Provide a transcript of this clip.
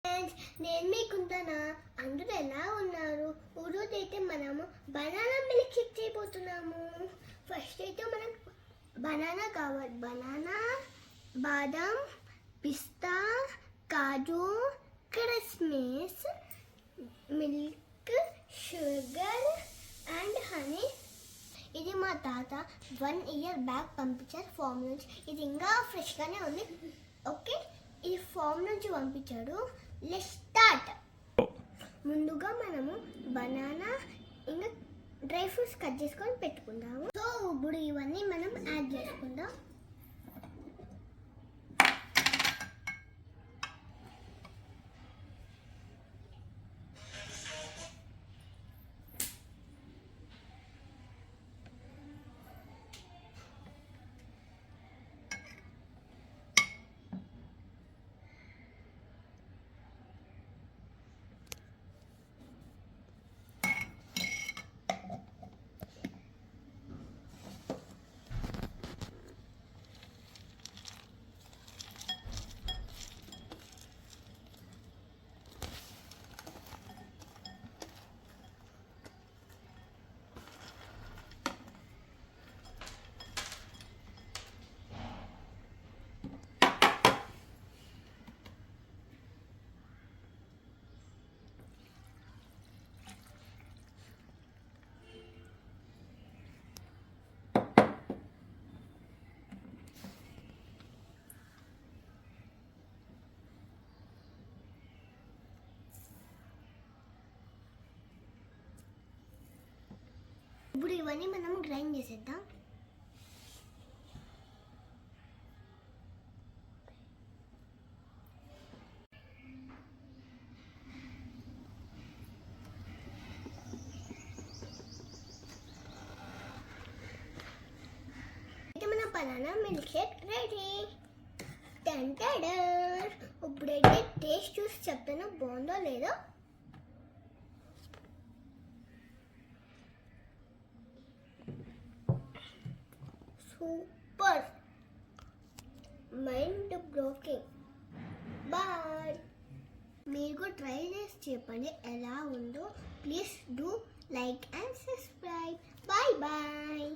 Friends, నేను మీకుంటానా. అందరూ ఎలా ఉన్నారు? ఈరోజు అయితే మనము బనానా మిల్క్ షేక్ చేయబోతున్నాము. ఫస్ట్ అయితే మనం బనానా కావాలి. బనానా, బాదం, పిస్తా, కాజు, కిస్మిస్, మిల్క్, షుగర్ అండ్ హనీ. ఇది మా తాత 1 ఇయర్ బ్యాక్ పంపించారు ఫామ్ నుంచి. ఇది ఇంకా ఫ్రెష్గానే ఉంది. ఓకే, ఇది ఫామ్ నుంచి పంపించాడు. Let's start. ముందుగా మనము బనానా ఇంకా డ్రై ఫ్రూట్స్ కట్ చేసుకొని పెట్టుకుందాము. సో ఇప్పుడు ఇవన్నీ మనం యాడ్ చేసుకుందాం. ఇప్పుడు ఇవన్నీ మనం గ్రైండ్ చేసేద్దాం. అయితే మన బనానా మిల్క్ షేక్ రెడీ. ఇప్పుడైతే టేస్ట్ చూసి చెప్తాను బాగుందో లేదో. Super, mind blocking. బాయ్. మీరు కూడా ట్రై చేసి చెప్పండి ఎలా ఉందో. Please do like and subscribe. Bye bye.